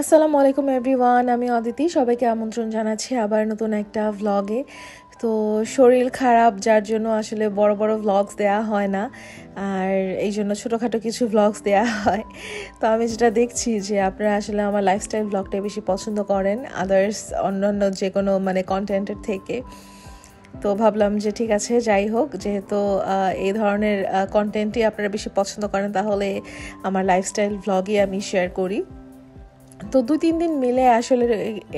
আসসালামু আলাইকুম এভরিওয়ান, আমি অদিতি। সবাইকে আমন্ত্রণ জানাচ্ছি আবার নতুন একটা ভ্লগে। তো শরীর খারাপ, যার জন্য আসলে বড় বড় ভ্লগস দেয়া হয় না, আর এই জন্য ছোটোখাটো কিছু ভ্লগস দেয়া হয়। তো আমি যেটা দেখছি যে আপনারা আসলে আমার লাইফস্টাইল ভ্লগটাই বেশি পছন্দ করেন আদার্স অন্যান্য যে কোনো কন্টেন্টের থেকে। তো ভাবলাম যে ঠিক আছে, যাই হোক, যেহেতু এই ধরনের কন্টেন্টই আপনারা বেশি পছন্দ করেন, তাহলে আমার লাইফস্টাইল ভ্লগই আমি শেয়ার করি। তো 2-3 দিন মিলে আসলে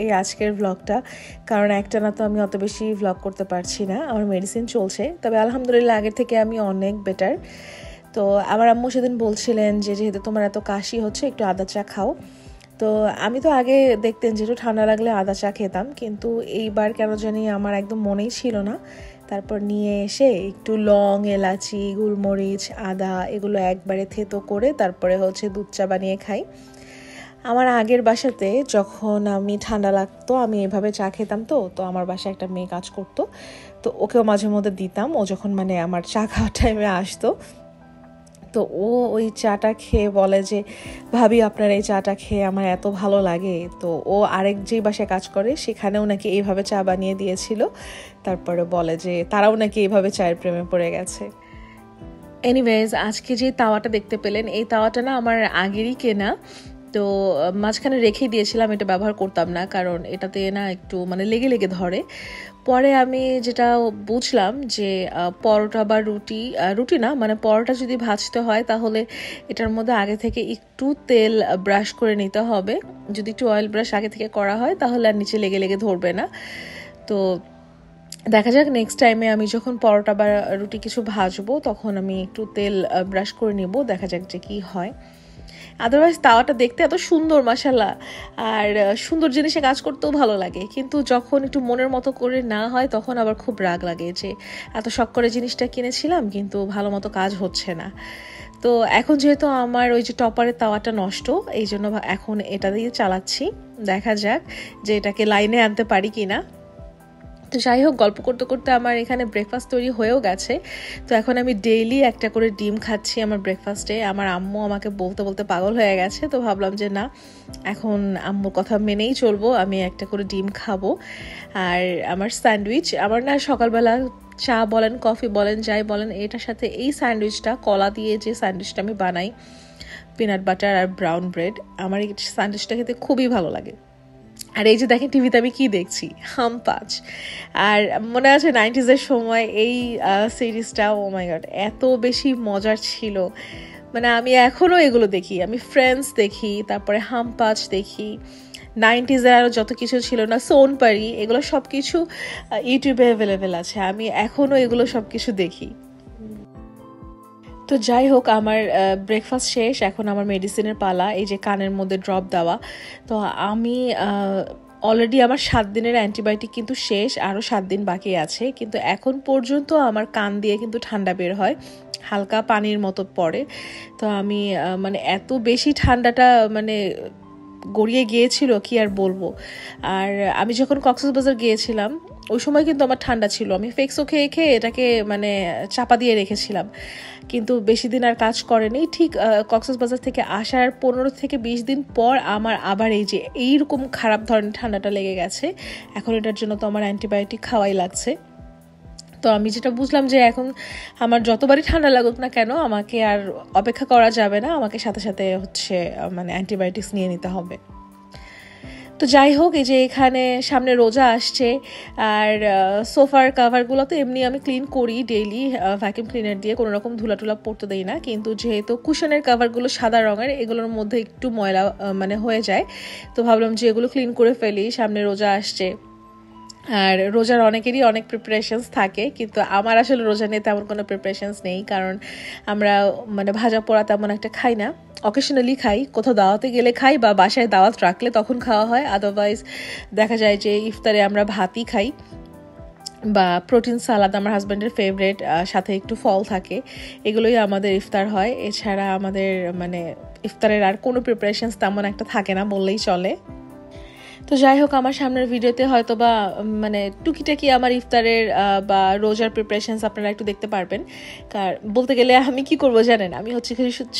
এই আজকের ভ্লগটা, কারণ একটা না তো আমি অত বেশি ভ্লগ করতে পারছি না, আমার মেডিসিন চলছে। তবে আলহামদুলিল্লাহ আগের থেকে আমি অনেক বেটার। তো আমার আম্মু সেদিন বলছিলেন যে যেহেতু তোমার এত কাশি হচ্ছে, একটু আদা চা খাও। তো আমি তো আগে দেখতেন যে একটু ঠান্ডা লাগলে আদা চা খেতাম, কিন্তু এইবার কেন জানি আমার একদম মনেই ছিল না। তারপর নিয়ে এসে একটু লং, এলাচি, গোলমরিচ, আদা এগুলো একবারে থেতো করে তারপরে দুধ চা বানিয়ে খাই। আমার আগের বাসাতে যখন আমি ঠান্ডা লাগতো আমি এভাবে চা খেতাম। তো আমার বাসায় একটা মেয়ে কাজ করতো, তো ওকেও মাঝে মধ্যে দিতাম। ও যখন আমার চা খাওয়ার টাইমে আসতো, তো ও ওই চাটা খেয়ে বলে যে ভাবি, আপনার এই চাটা খেয়ে আমার এত ভালো লাগে। তো ও আরেক যেই বাসায় কাজ করে সেখানেও নাকি এইভাবে চা বানিয়ে দিয়েছিল। তারপরে বলে যে তারাও নাকি এইভাবে চায়ের প্রেমে পড়ে গেছে। এনিওয়েজ, আজকে যে তাওয়াটা দেখতে পেলেন, এই তাওয়াটা না আমার আগেরই কেনা। তো মাঝখানে রেখে দিয়েছিলাম, এটা ব্যবহার করতাম না, কারণ এটাতে না একটু লেগে লেগে ধরে। পরে আমি যেটা বুঝলাম যে পরোটা বা রুটি না, পরোটা যদি ভাজতে হয় তাহলে এটার মধ্যে আগে থেকে একটু তেল ব্রাশ করে নিতে হবে। যদি একটু অয়েল ব্রাশ আগে থেকে করা হয় তাহলে আর নিচে লেগে লেগে ধরবে না। তো দেখা যাক, নেক্সট টাইমে আমি যখন পরোটা বা রুটি কিছু ভাজবো তখন আমি একটু তেল ব্রাশ করে নিব, দেখা যাক যে কি হয়। আদারওয়াইজ তাওয়াটা দেখতে এত সুন্দর, মাশাল্লাহ, আর সুন্দর জিনিসে কাজ করতেও ভালো লাগে, কিন্তু যখন একটু মনের মতো করে না হয় তখন আবার খুব রাগ লাগে যে এত শখ করে জিনিসটা কিনেছিলাম কিন্তু ভালো মতো কাজ হচ্ছে না। তো এখন যেহেতু আমার ওই যে টপারের তাওয়াটা নষ্ট, এই জন্য এখন এটা দিয়ে চালাচ্ছি। দেখা যাক যে এটাকে লাইনে আনতে পারি কিনা। তো যাই হোক, গল্প করতে করতে আমার এখানে ব্রেকফাস্ট তৈরি হয়েও গেছে। তো এখন আমি ডেইলি একটা করে ডিম খাচ্ছি আমার ব্রেকফাস্টে। আমার আম্মু আমাকে বলতে বলতে পাগল হয়ে গেছে, তো ভাবলাম যে না, এখন আম্মুর কথা মেনেই চলবো, আমি একটা করে ডিম খাবো। আর আমার স্যান্ডউইচ, আমার না সকালবেলা চা বলেন, কফি বলেন, যাই বলেন, এটার সাথে এই স্যান্ডউইচটা, কলা দিয়ে যে স্যান্ডউইচটা আমি বানাই, পিনাট বাটার আর ব্রাউন ব্রেড, আমার এই স্যান্ডউইচটা খেতে খুবই ভালো লাগে। আর এই যে দেখেন টিভিতে আমি কি দেখছি, হাম 5। আর মনে আছে 90s সময় এই সিরিজটা, ও মাই গড, এত বেশি মজার ছিল। আমি এখনও এগুলো দেখি, আমি ফ্রেন্ডস দেখি, তারপরে হাম 5 দেখি। 90s আরও যত কিছু ছিল না, সোনপারি, এগুলো সব কিছু ইউটিউবে অ্যাভেলেবেল আছে, আমি এখনও এগুলো সব কিছু দেখি। তো যাই হোক, আমার ব্রেকফাস্ট শেষ, এখন আমার মেডিসিনের পালা, এই যে কানের মধ্যে ড্রপ দেওয়া। তো আমি অলরেডি আমার 7 দিনের অ্যান্টিবায়োটিক কিন্তু শেষ, আরও 7 দিন বাকি আছে, কিন্তু এখন পর্যন্ত আমার কান দিয়ে কিন্তু ঠান্ডা বের হয়, হালকা পানির মতো পড়ে। তো আমি এত বেশি ঠান্ডাটা গড়িয়ে গিয়েছিল কি আর বলবো। আর আমি যখন কক্সবাজার গিয়েছিলাম ওই সময় কিন্তু আমার ঠান্ডা ছিল, আমি ফেক্সো খেয়ে খেয়ে এটাকে চাপা দিয়ে রেখেছিলাম, কিন্তু বেশি দিন আর কাজ করেনি। ঠিক কক্সবাজার থেকে আসার 15 থেকে 20 দিন পর আমার আবার এই যে এইরকম খারাপ ধরনের ঠান্ডাটা লেগে গেছে। এখন এটার জন্য তো আমার অ্যান্টিবায়োটিক খাওয়াই লাগছে। তো আমি যেটা বুঝলাম যে এখন আমার যতবারই ঠান্ডা লাগুক না কেন, আমাকে আর অপেক্ষা করা যাবে না, আমাকে সাথে সাথে অ্যান্টিবায়োটিক্স নিয়ে নিতে হবে। তো যাই হোক, এই যে এখানে সামনে রোজা আসছে, আর সোফার কাভারগুলো তো এমনি আমি ক্লিন করি ডেইলি ভ্যাকুয়াম ক্লিনার দিয়ে, কোনো রকম ধুলা পড়তে দেই না, কিন্তু যেহেতু কুশনের কাভারগুলো সাদা রঙের, এগুলোর মধ্যে একটু ময়লা হয়ে যায়। তো ভাবলাম যে এগুলো ক্লিন করে ফেলি, সামনে রোজা আসছে। আর রোজার অনেকেরই অনেক প্রিপারেশনস থাকে, কিন্তু আমার আসলে রোজা নিয়ে তেমন কোনো প্রিপারেশনস নেই, কারণ আমরা ভাজা পোড়া তেমন একটা খাই না। অকেশনালি খাই, কোথাও দাওয়াতে গেলে খাই, বা বাসায় দাওয়াত রাখলে তখন খাওয়া হয়। আদারওয়াইজ দেখা যায় যে ইফতারে আমরা ভাতই খাই, বা প্রোটিন সালাদ আমার হাজব্যান্ডের ফেভারিট, সাথে একটু ফল থাকে, এগুলোই আমাদের ইফতার হয়। এছাড়া আমাদের ইফতারের আর কোনো প্রিপারেশনস তেমন একটা থাকে না বললেই চলে। তো যাই হোক, আমার সামনের ভিডিওতে হয়তো বা টুকিটাকি আমার ইফতারের বা রোজার প্রিপারেশনস আপনারা একটু দেখতে পারবেন। বলতে গেলে আমি কি করব জানেন, আমি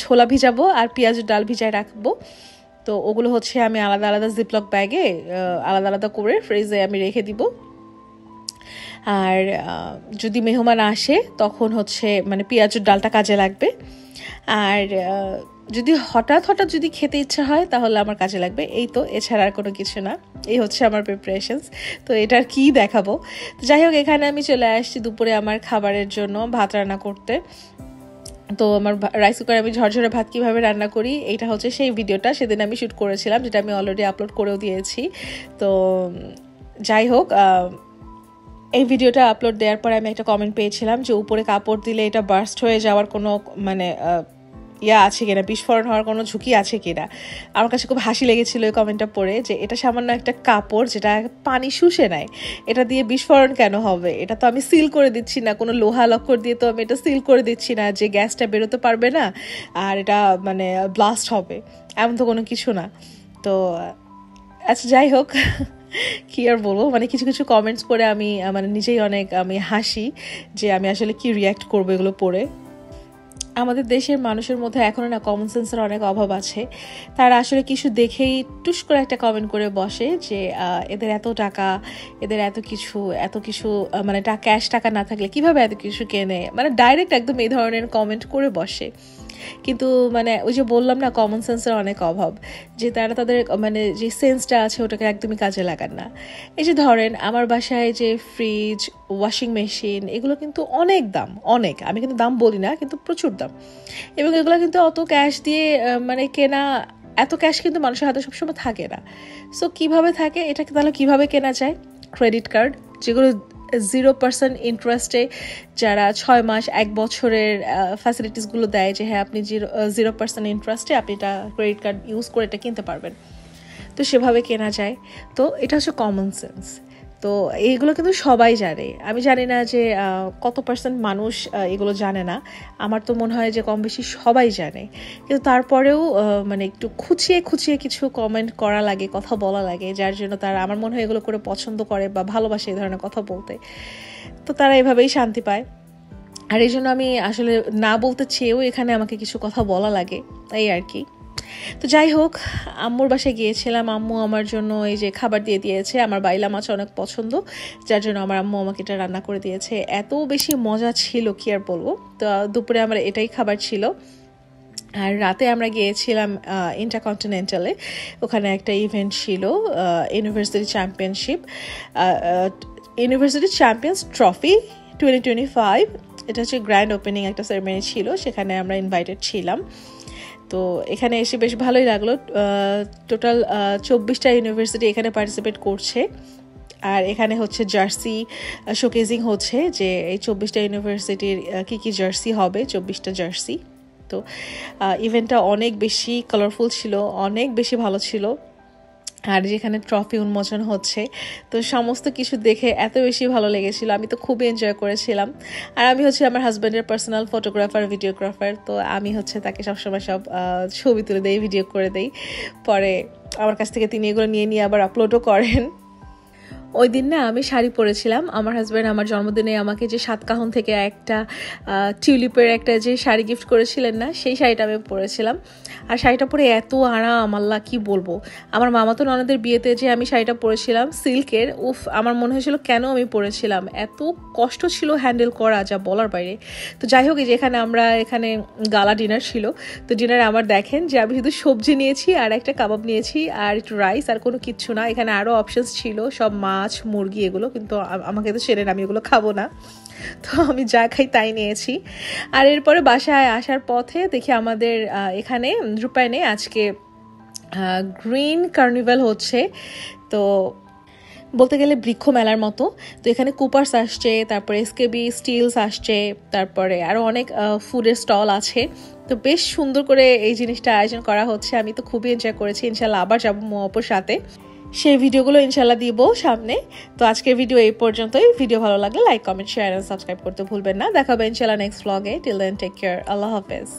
ছোলা ভিজাবো আর পেঁয়াজ ডাল ভিজায় রাখবো, তো ওগুলো হচ্ছে আমি আলাদা আলাদা জিপলক ব্যাগে আলাদা আলাদা করে ফ্রিজে আমি রেখে দিব। আর যদি মেহমান আসে তখন হচ্ছে মানে পেঁয়াজুর ডালটা কাজে লাগবে। আর যদি হঠাৎ যদি খেতে ইচ্ছা হয় তাহলে আমার কাজে লাগবে, এই তো, এছাড়া আর কোনো কিছু না। এই হচ্ছে আমার প্রিপারেশনস। তো এটার কি দেখাবো। তো যাই হোক, এখানে আমি চলে আসছি দুপুরে আমার খাবারের জন্য ভাত রান্না করতে। তো আমার রাইস কুকারে আমি ঝরঝরে ভাত কীভাবে রান্না করি, এইটা হচ্ছে সেই ভিডিওটা সেদিন আমি শ্যুট করেছিলাম, যেটা আমি অলরেডি আপলোড করেও দিয়েছি। তো যাই হোক, এই ভিডিওটা আপলোড দেওয়ার পরে আমি একটা কমেন্ট পেয়েছিলাম যে উপরে কাপড় দিলে এটা বার্স্ট হয়ে যাওয়ার কোনো মানে আছে কিনা, বিস্ফোরণ হওয়ার কোনো ঝুঁকি আছে কিনা। আমার কাছে খুব হাসি লেগেছিল এই কমেন্টটা পড়ে, যে এটা সামান্য একটা কাপড় যেটা পানি শুষে নেয়, এটা দিয়ে বিস্ফোরণ কেন হবে? এটা তো আমি সিল করে দিচ্ছি না, কোনো লোহা লক্কর দিয়ে তো আমি এটা সিল করে দিচ্ছি না যে গ্যাসটা বেরোতে পারবে না আর এটা মানে ব্লাস্ট হবে, এমন তো কোনো কিছু না। তো আচ্ছা, যাই হোক, কি আর বলবো, মানে কিছু কিছু কমেন্টস পড়ে আমি মানে নিজেই অনেক আমি হাসি যে আমি আসলে কি রিয়্যাক্ট করবো এগুলো পড়ে। আমাদের দেশের মানুষের মধ্যে এখনও না কমন সেন্সের অনেক অভাব আছে। তারা আসলে কিছু দেখেই টুস করে একটা কমেন্ট করে বসে যে এদের এত টাকা, এদের এত কিছু মানে ক্যাশ টাকা না থাকলে কিভাবে এত কিছু কেনে, মানে ডাইরেক্ট একদম এই ধরনের কমেন্ট করে বসে। কিন্তু মানে ওই যে বললাম না, কমন সেন্সের অনেক অভাব, যে তারা তাদের মানে যে সেন্সটা আছে ওটাকে একদমই কাজে লাগান না। এই যে ধরেন আমার বাসায় যে ফ্রিজ, ওয়াশিং মেশিন, এগুলো কিন্তু অনেক দাম, অনেক, আমি কিন্তু দাম বলি না, কিন্তু প্রচুর দাম। এবং এগুলো কিন্তু অত ক্যাশ দিয়ে মানে কেনা, এত ক্যাশ কিন্তু মানুষের হাতে সবসময় থাকে না। সো কিভাবে থাকে, এটাকে তাহলে কিভাবে কেনা যায়? ক্রেডিট কার্ড, যেগুলো 0% ইন্টারেস্টে যারা 6 মাস 1 বছরের ফ্যাসিলিটিসগুলো দেয়, যে হ্যাঁ আপনি 0% ইন্টারেস্টে আপনি এটা ক্রেডিট কার্ড ইউজ করে এটা কিনতে পারবেন, তো সেভাবে কেনা যায়। তো এটা হচ্ছে কমন সেন্স। তো এইগুলো কিন্তু সবাই জানে, আমি জানি না যে কত পার্সেন্ট মানুষ এগুলো জানে না। আমার তো মনে হয় যে কম বেশি সবাই জানে, কিন্তু তারপরেও মানে একটু খুঁচিয়ে কিছু কমেন্ট করা লাগে, কথা বলা লাগে, যার জন্য তারা আমার মনে হয় এগুলো করে পছন্দ করে বা ভালোবাসে এই ধরনের কথা বলতে। তো তারা এভাবেই শান্তি পায়। আর এই জন্য আমি আসলে না বলতে চেয়েও এখানে আমাকে কিছু কথা বলা লাগে, এই আর কি। তো যাই হোক, আম্মুর বাসায় গিয়েছিলাম। আম্মু আমার জন্য এই যে খাবার দিয়ে দিয়েছে। আমার বাইলা মাছ অনেক পছন্দ, যার জন্য আমার আম্মু আমাকে এটা রান্না করে দিয়েছে। এত বেশি মজা ছিল, কি আর বলবো। তো দুপুরে আমার এটাই খাবার ছিল। আর রাতে আমরা গিয়েছিলাম ইন্টারকন্টিনেন্টালে, ওখানে একটা ইভেন্ট ছিল, university championship, university champions trophy 2025। এটা হচ্ছে গ্র্যান্ড ওপেনিং একটা সেরেমনি ছিল, সেখানে আমরা ইনভাইটেড ছিলাম। তো এখানে এসে বেশ ভালোই লাগলো। টোটাল 24টা ইউনিভার্সিটি এখানে পার্টিসিপেট করছে। আর এখানে হচ্ছে জার্সি শোকেজিং হচ্ছে, যে এই 24টা ইউনিভার্সিটির কি জার্সি হবে, 24টা জার্সি। তো ইভেন্টটা অনেক বেশি কালারফুল ছিল, অনেক বেশি ভালো ছিল। আর যেখানে ট্রফি উন্মোচন হচ্ছে, তো সমস্ত কিছু দেখে এত বেশি ভালো লেগেছিল, আমি তো খুবই এনজয় করেছিলাম। আর আমি হচ্ছে আমার হাজব্যান্ডের পার্সোনাল ফটোগ্রাফার, ভিডিওগ্রাফার, তো আমি হচ্ছে তাকে সবসময় সব ছবি তুলে দেই, ভিডিও করে দেই। পরে আমার কাছ থেকে তিনি এগুলো নিয়ে আবার আপলোডও করেন। ওই দিন না আমি শাড়ি পরেছিলাম। আমার হাজব্যান্ড আমার জন্মদিনে আমাকে যে সাতকাহন থেকে একটা টিউলিপের একটা যে শাড়ি গিফট করেছিলেন না, সেই শাড়িটা আমি পরেছিলাম। আর শাড়িটা পরে এত আরাম, আল্লাহ কি বলবো। আমার মামাতো ননদের বিয়েতে যে আমি শাড়িটা পরেছিলাম সিল্কের, উফ, আমার মনে হয়েছিল কেন আমি পরেছিলাম, এত কষ্ট ছিল হ্যান্ডেল করা, যা বলার বাইরে। তো যাই হোক, যেখানে আমরা এখানে গালা ডিনার ছিল, তো ডিনারে আমার দেখেন যে আমি শুধু সবজি নিয়েছি আর একটা কাবাব নিয়েছি আর একটু রাইস, আর কোনো কিচ্ছু না। এখানে আরও অপশনস ছিল, সব মাছ, মুরগি, এগুলো, কিন্তু আমাকে তো সেরেন, আমি এগুলো খাবো না, তো আমি যা খাই তাই নিয়েছি। আর এরপরে বাসায় আসার পথে দেখি আমাদের এখানে রূপায়ণে আজকে গ্রিন কার্নিভাল হচ্ছে। তো বলতে গেলে বৃক্ষ মেলার মতো। তো এখানে কুপার্স আসছে, তারপরে এসকেবি স্টিলস আসছে, তারপরে আরও অনেক ফুডের স্টল আছে। তো বেশ সুন্দর করে এই জিনিসটা আয়োজন করা হচ্ছে, আমি তো খুবই এনজয় করেছি। ইনশাল্লাহ আবার যাবো অপর সাথে, সেই ভিডিওগুলো ইনশাল্লাহ দিব সামনে। তো আজকের ভিডিও এই পর্যন্তই। ভিডিও ভালো লাগলে like, comment, share and subscribe করতে ভুলবেন না। দেখা হবে ইনশাল্লাহ নেক্সট ব্লগে। টিল দেন টেক কেয়ার, আল্লাহ হাফেজ।